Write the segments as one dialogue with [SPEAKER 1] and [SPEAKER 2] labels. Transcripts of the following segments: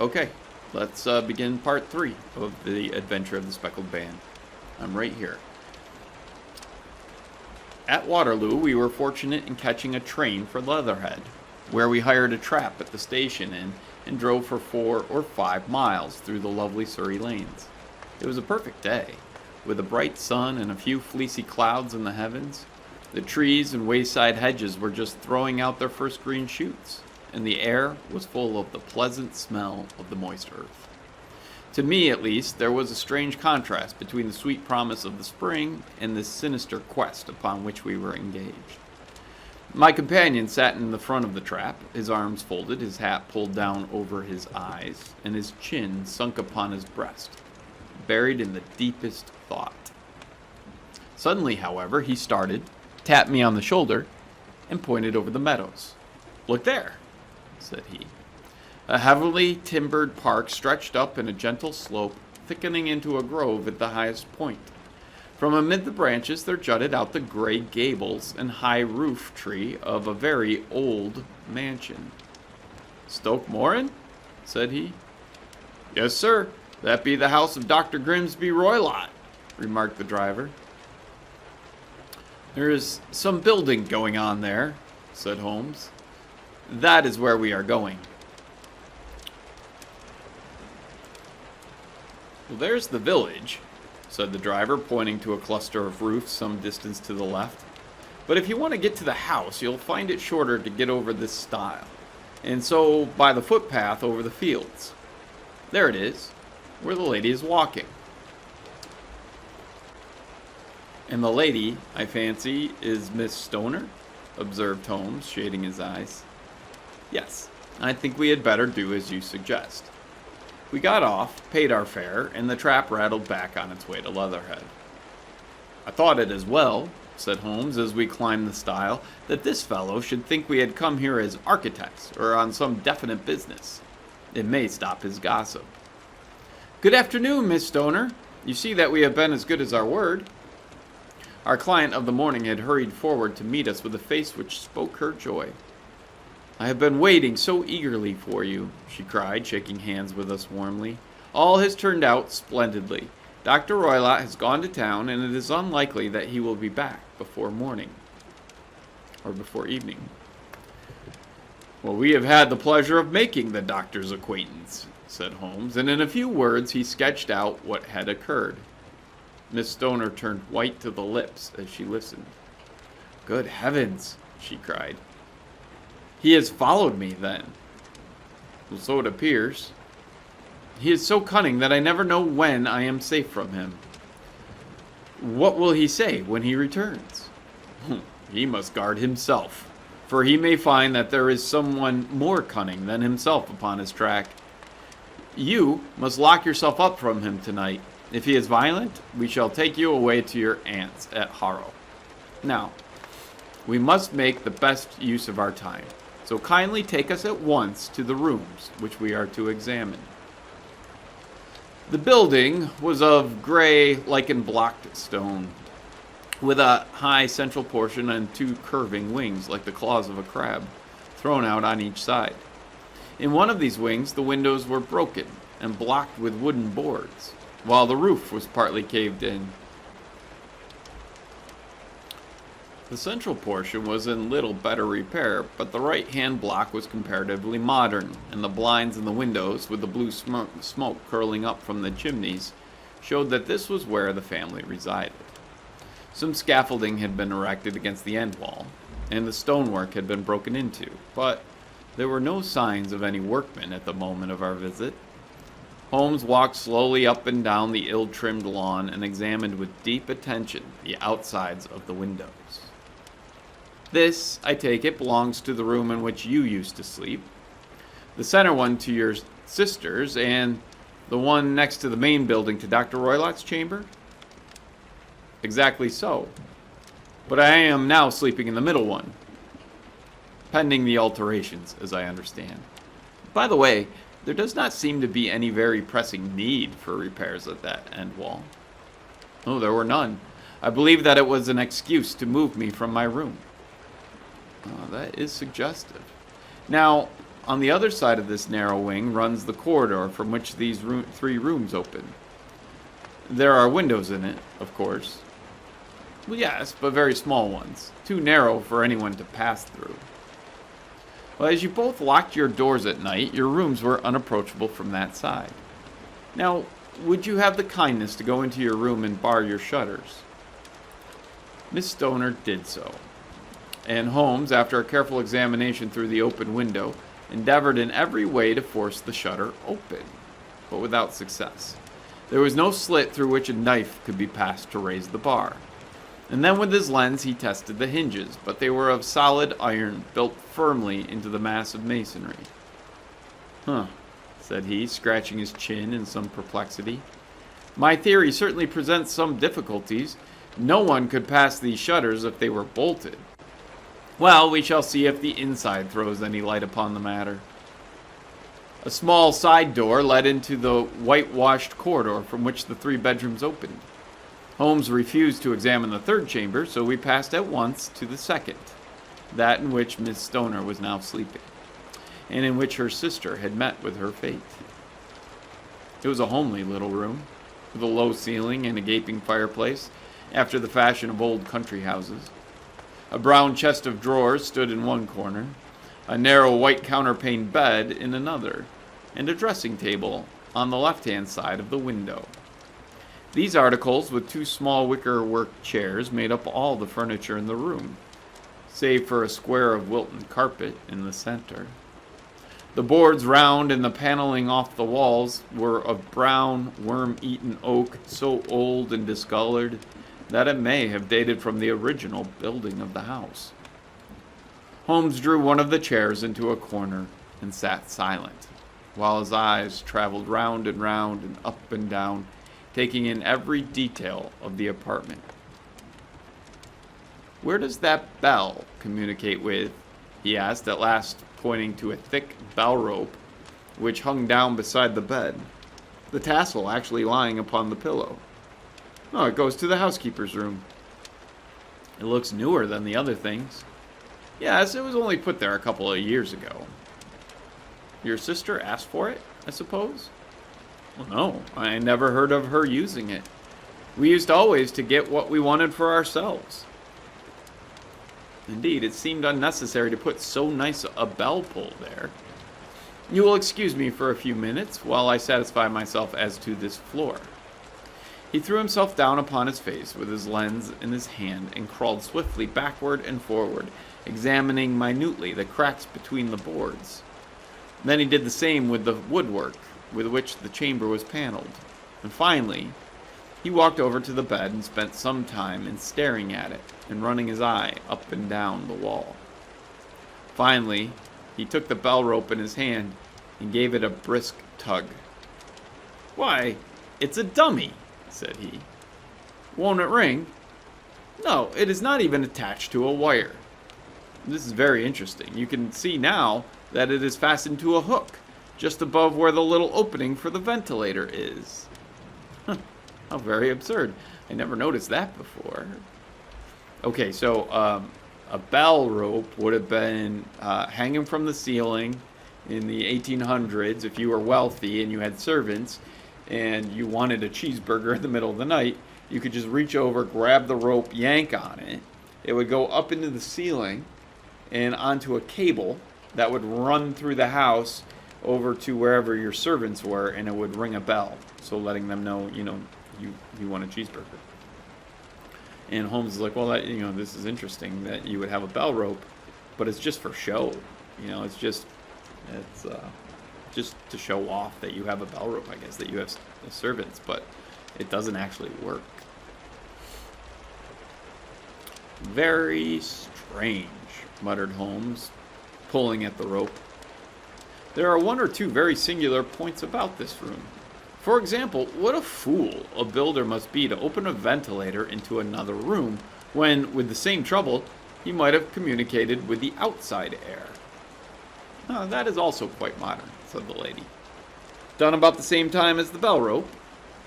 [SPEAKER 1] Okay, let's begin part 3 of the adventure of the Speckled Band. I'm right here. At Waterloo, we were fortunate in catching a train for Leatherhead, where we hired a trap at the station inn and drove for 4 or 5 miles through the lovely Surrey lanes. It was a perfect day, with a bright sun and a few fleecy clouds in the heavens. The trees and wayside hedges were just throwing out their first green shoots, and the air was full of the pleasant smell of the moist earth. To me, at least, there was a strange contrast between the sweet promise of the spring and this sinister quest upon which we were engaged. My companion sat in the front of the trap, his arms folded, his hat pulled down over his eyes, and his chin sunk upon his breast, buried in the deepest thought. Suddenly, however, he started, tapped me on the shoulder, and pointed over the meadows. "Look there," said he. A heavily timbered park stretched up in a gentle slope, thickening into a grove at the highest point. From amid the branches there jutted out the gray gables and high roof tree of a very old mansion. "Stoke Moran?" said he. "Yes, sir. That be the house of Dr. Grimsby Roylott," remarked the driver. "There is some building going on there," said Holmes. "That is where we are going." "Well, there's the village," said the driver, pointing to a cluster of roofs some distance to the left. "But if you want to get to the house, you'll find it shorter to get over this stile, and so by the footpath over the fields. There it is, where the lady is walking." "And the lady, I fancy, is Miss Stoner?" observed Holmes, shading his eyes. "Yes, I think we had better do as you suggest." We got off, paid our fare, and the trap rattled back on its way to Leatherhead. "I thought it as well," said Holmes as we climbed the stile, "that this fellow should think we had come here as architects or on some definite business. It may stop his gossip." "Good afternoon, Miss Stoner. You see that we have been as good as our word." Our client of the morning had hurried forward to meet us with a face which spoke her joy. "I have been waiting so eagerly for you," she cried, shaking hands with us warmly. "All has turned out splendidly. Dr. Roylott has gone to town, and it is unlikely that he will be back before morning, or before evening." "Well, we have had the pleasure of making the doctor's acquaintance," said Holmes, and in a few words he sketched out what had occurred. Miss Stoner turned white to the lips as she listened. "Good heavens!" she cried. "He has followed me, then?" "Well, so it appears. He is so cunning that I never know when I am safe from him." "What will he say when he returns?" "He must guard himself, for he may find that there is someone more cunning than himself upon his track. You must lock yourself up from him tonight. If he is violent, we shall take you away to your aunt's at Harrow. Now, we must make the best use of our time. So kindly take us at once to the rooms which we are to examine." The building was of gray, lichen-blocked stone, with a high central portion and 2 curving wings like the claws of a crab, thrown out on each side. In one of these wings the windows were broken and blocked with wooden boards, while the roof was partly caved in. The central portion was in little better repair, but the right-hand block was comparatively modern, and the blinds in the windows, with the blue smoke curling up from the chimneys, showed that this was where the family resided. Some scaffolding had been erected against the end wall, and the stonework had been broken into, but there were no signs of any workmen at the moment of our visit. Holmes walked slowly up and down the ill-trimmed lawn and examined with deep attention the outsides of the windows. "This, I take it, belongs to the room in which you used to sleep, the center one to your sister's, and the one next to the main building to Dr. Roylott's chamber?" "Exactly so. But I am now sleeping in the middle one, pending the alterations, as I understand. By the way, there does not seem to be any very pressing need for repairs at that end wall." "Oh, there were none. I believe that it was an excuse to move me from my room." "Oh, that is suggestive. Now, On the other side of this narrow wing runs the corridor from which these three rooms open. There are windows in it, of course. Well, yes, but very small ones, too narrow for anyone to pass through. Well, as you both locked your doors at night, your rooms were unapproachable from that side. Now, would you have the kindness to go into your room and bar your shutters? Miss Stoner did so, and Holmes, after a careful examination through the open window, endeavored in every way to force the shutter open, but without success. There was no slit through which a knife could be passed to raise the bar. And then with his lens he tested the hinges, but they were of solid iron built firmly into the mass of masonry. Huh, said he, scratching his chin in some perplexity. My theory certainly presents some difficulties. No one could pass these shutters if they were bolted. Well, we shall see if the inside throws any light upon the matter. A small side door led into the whitewashed corridor from which the three bedrooms opened. Holmes refused to examine the third chamber, so we passed at once to the second, that in which Miss Stoner was now sleeping, and in which her sister had met with her fate. It was a homely little room, with a low ceiling and a gaping fireplace, after the fashion of old country houses. A brown chest of drawers stood in one corner, a narrow white counterpaned bed in another, and a dressing table on the left-hand side of the window. These articles, with two small wicker-work chairs, made up all the furniture in the room, save for a square of Wilton carpet in the center. The boards round and the paneling off the walls were of brown, worm-eaten oak, so old and discolored that it may have dated from the original building of the house. Holmes drew one of the chairs into a corner and sat silent, while his eyes traveled round and up and down, taking in every detail of the apartment. Where does that bell communicate with? He asked, at last pointing to a thick bell rope which hung down beside the bed, the tassel actually lying upon the pillow. Oh, it goes to the housekeeper's room. It looks newer than the other things. Yes, it was only put there a couple of years ago. Your sister asked for it, I suppose? Well, no, I never heard of her using it. We used always to get what we wanted for ourselves. Indeed, it seemed unnecessary to put so nice a bell pull there. You will excuse me for a few minutes while I satisfy myself as to this floor. He threw himself down upon his face with his lens in his hand and crawled swiftly backward and forward, examining minutely the cracks between the boards. Then he did the same with the woodwork with which the chamber was paneled, and finally he walked over to the bed and spent some time in staring at it and running his eye up and down the wall. Finally, he took the bell rope in his hand and gave it a brisk tug. "Why, it's a dummy," said he. "Won't it ring?" "No, it is not even attached to a wire. This is very interesting. You can see now that it is fastened to a hook just above where the little opening for the ventilator is." How very absurd. I never noticed that before. Okay, so a bell rope would have been hanging from the ceiling in the 1800s if you were wealthy and you had servants and you wanted a cheeseburger in the middle of the night. You could just reach over, grab the rope, yank on it. It would go up into the ceiling and onto a cable that would run through the house over to wherever your servants were, and it would ring a bell, so letting them know, you want a cheeseburger. And Holmes is like, well, this is interesting that you would have a bell rope, but it's just for show. It's just to show off that you have a bell rope, I guess, that you have servants, but it doesn't actually work. Very strange, muttered Holmes, pulling at the rope. There are one or two very singular points about this room. For example, what a fool a builder must be to open a ventilator into another room when, with the same trouble, he might have communicated with the outside air. That is also quite modern, said the lady. Done about the same time as the bell rope,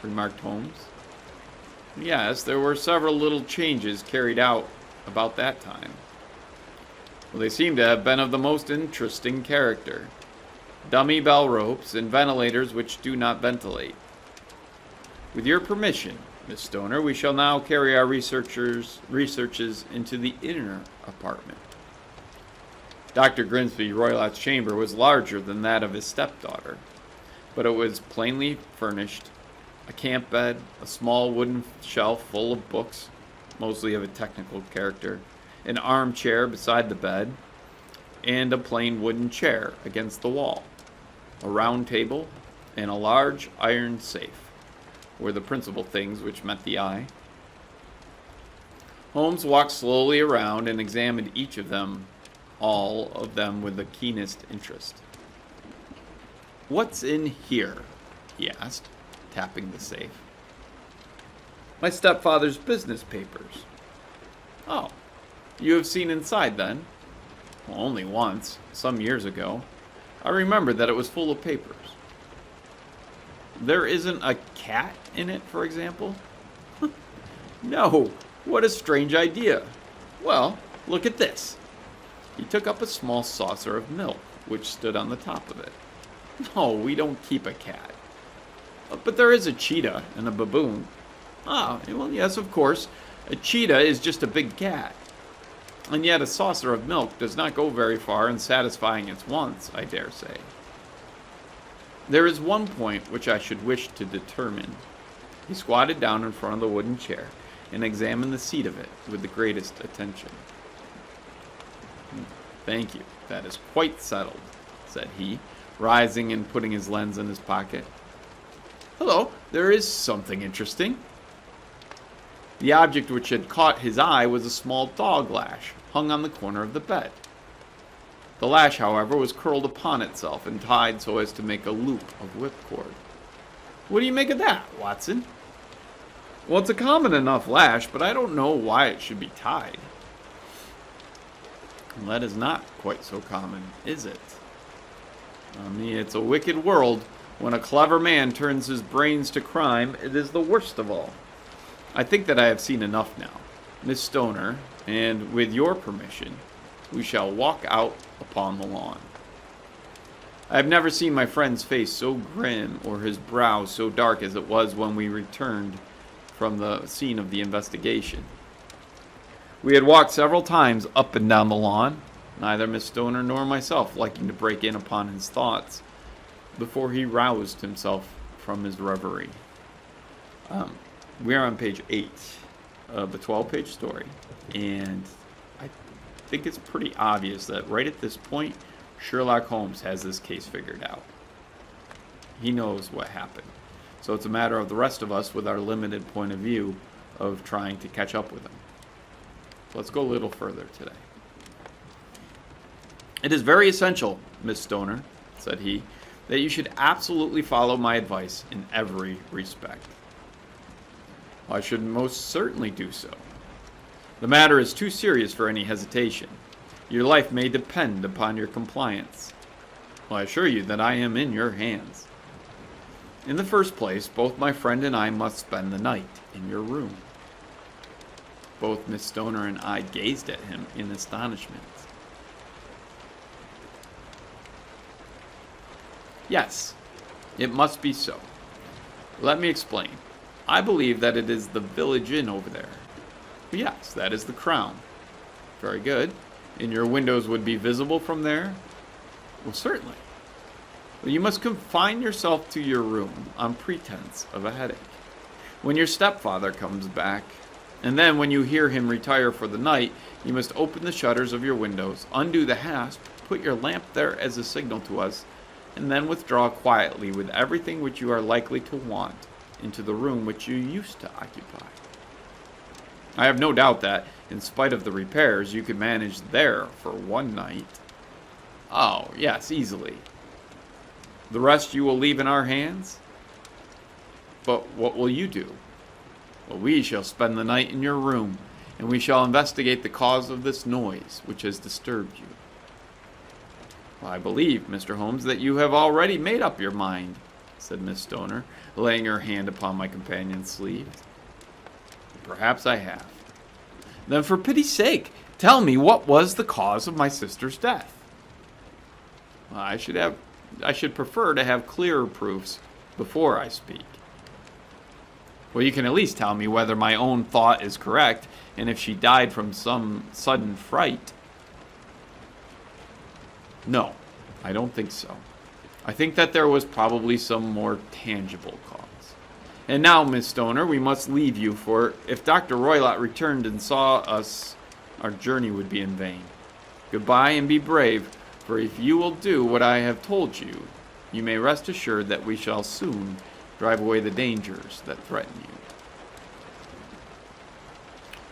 [SPEAKER 1] remarked Holmes. Yes, there were several little changes carried out about that time. Well, they seem to have been of the most interesting character. dummy bell ropes, and ventilators which do not ventilate. With your permission, Miss Stoner, we shall now carry our researches into the inner apartment. Dr. Grimsby Roylott's chamber was larger than that of his stepdaughter, but it was plainly furnished. A camp bed, a small wooden shelf full of books, mostly of a technical character, an armchair beside the bed, and a plain wooden chair against the wall. A round table and a large iron safe were the principal things which met the eye. Holmes walked slowly around and examined each of them, all of them with the keenest interest. "What's in here?" he asked, tapping the safe. "My stepfather's business papers." "Oh, you have seen inside then?" "Well, only once, some years ago. I remember that it was full of papers." "There isn't a cat in it, for example?" "No, what a strange idea. Well, look at this." He took up a small saucer of milk, which stood on the top of it. "No, we don't keep a cat." "But there is a cheetah and a baboon." "Ah, well, yes, of course. A cheetah is just a big cat. And yet a saucer of milk does not go very far in satisfying its wants, I dare say. There is one point which I should wish to determine." He squatted down in front of the wooden chair and examined the seat of it with the greatest attention. "Thank you, that is quite settled," said he, rising and putting his lens in his pocket. "Hello, there is something interesting." The object which had caught his eye was a small dog lash hung on the corner of the bed. The lash, however, was curled upon itself and tied so as to make a loop of whipcord. "What do you make of that, Watson?" "Well, it's a common enough lash, but I don't know why it should be tied." "Well, that is not quite so common, is it? I mean, it's a wicked world. When a clever man turns his brains to crime, it is the worst of all. I think that I have seen enough now, Miss Stoner, and with your permission, we shall walk out upon the lawn." I have never seen my friend's face so grim or his brow so dark as it was when we returned from the scene of the investigation. We had walked several times up and down the lawn, neither Miss Stoner nor myself liking to break in upon his thoughts before he roused himself from his reverie. We are on page 8 of a 12-page story, and I think it's pretty obvious that right at this point, Sherlock Holmes has this case figured out. He knows what happened. So it's a matter of the rest of us with our limited point of view of trying to catch up with him. Let's go a little further today. "It is very essential, Miss Stoner," said he, "that you should absolutely follow my advice in every respect." "I should most certainly do so. The matter is too serious for any hesitation. Your life may depend upon your compliance. Well, I assure you that I am in your hands. In the first place, both my friend and I must spend the night in your room." Both Miss Stoner and I gazed at him in astonishment. "Yes, it must be so. Let me explain. I believe that it is the village inn over there." "Yes, that is the Crown." "Very good. And your windows would be visible from there?" "Well, certainly." "Well, you must confine yourself to your room on pretense of a headache. When your stepfather comes back, and then when you hear him retire for the night, you must open the shutters of your windows, undo the hasp, put your lamp there as a signal to us, and then withdraw quietly with everything which you are likely to want into the room which you used to occupy. I have no doubt that, in spite of the repairs, you could manage there for one night." "Oh, yes, easily." "The rest you will leave in our hands?" "But what will you do?" "Well, we shall spend the night in your room, and we shall investigate the cause of this noise which has disturbed you." "Well, I believe, Mr. Holmes, that you have already made up your mind," said Miss Stoner, laying her hand upon my companion's sleeve. "Perhaps I have." "Then for pity's sake, tell me what was the cause of my sister's death." "I should have I should prefer to have clearer proofs before I speak. Well, you can at least tell me whether my own thought is correct, and if she died from some sudden fright. No, I don't think so. I think that there was probably some more tangible cause. And now, Miss Stoner, we must leave you, for if Dr. Roylott returned and saw us, our journey would be in vain. Goodbye, and be brave, for if you will do what I have told you, you may rest assured that we shall soon drive away the dangers that threaten you.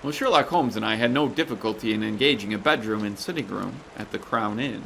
[SPEAKER 1] Well, Sherlock Holmes and I had no difficulty in engaging a bedroom and sitting room at the Crown Inn.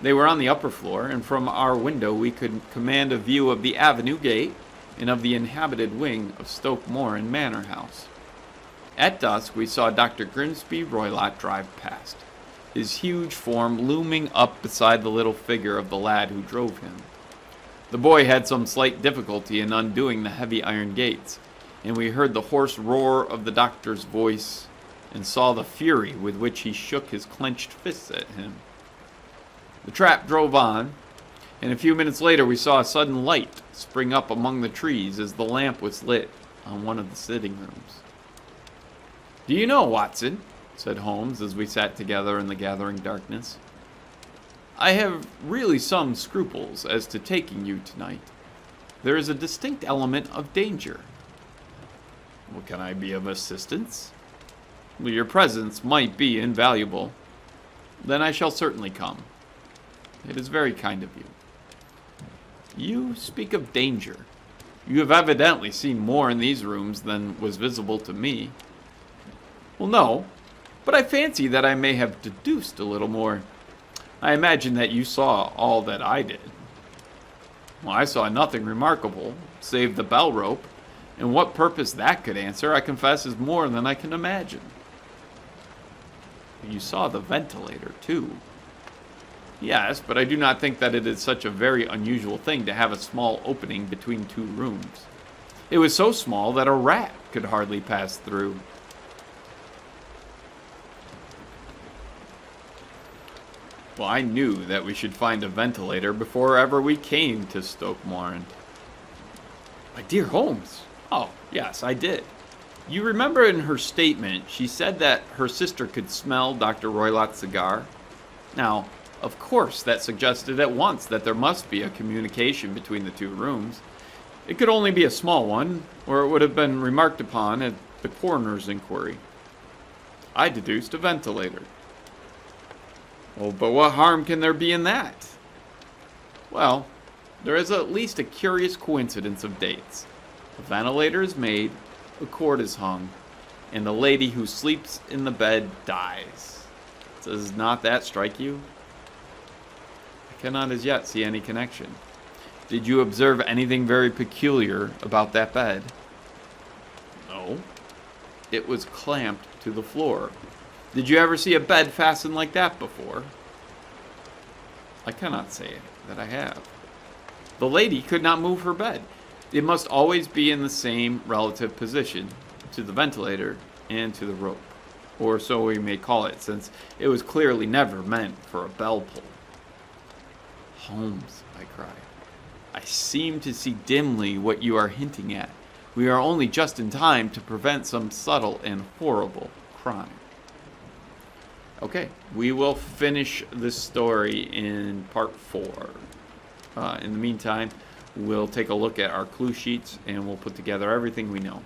[SPEAKER 1] They were on the upper floor, and from our window we could command a view of the avenue gate and of the inhabited wing of Stoke Moran Manor House. At dusk we saw Dr. Grimsby Roylott drive past, his huge form looming up beside the little figure of the lad who drove him. The boy had some slight difficulty in undoing the heavy iron gates, and we heard the hoarse roar of the doctor's voice and saw the fury with which he shook his clenched fists at him. The trap drove on, and a few minutes later we saw a sudden light spring up among the trees as the lamp was lit on one of the sitting rooms. "Do you know, Watson," said Holmes as we sat together in the gathering darkness, "I have really some scruples as to taking you tonight. There is a distinct element of danger." "Well, can I be of assistance?" "Well, your presence might be invaluable." "Then I shall certainly come." "It is very kind of you." "You speak of danger. You have evidently seen more in these rooms than was visible to me." "Well, no, but I fancy that I may have deduced a little more. I imagine that you saw all that I did." "Well, I saw nothing remarkable, save the bell rope, and what purpose that could answer, I confess, is more than I can imagine." "You saw the ventilator, too." "Yes, but I do not think that it is such a very unusual thing to have a small opening between two rooms. It was so small that a rat could hardly pass through." "Well, I knew that we should find a ventilator before ever we came to Stoke Moran." "My dear Holmes." "Oh, yes, I did. You remember in her statement she said that her sister could smell Dr. Roylott's cigar? Now, of course, that suggested at once that there must be a communication between the two rooms. It could only be a small one, or it would have been remarked upon at the coroner's inquiry. I deduced a ventilator." "Oh, but what harm can there be in that?" "Well, there is at least a curious coincidence of dates. A ventilator is made, a cord is hung, and the lady who sleeps in the bed dies. Does not that strike you?" "I cannot as yet see any connection." "Did you observe anything very peculiar about that bed?" "No. It was clamped to the floor. Did you ever see a bed fastened like that before?" "I cannot say that I have." "The lady could not move her bed. It must always be in the same relative position to the ventilator and to the rope, or so we may call it, since it was clearly never meant for a bell pull." "Holmes," I cried, "I seem to see dimly what you are hinting at. We are only just in time to prevent some subtle and horrible crime." Okay, we will finish this story in part 4. In the meantime, we'll take a look at our clue sheets and we'll put together everything we know.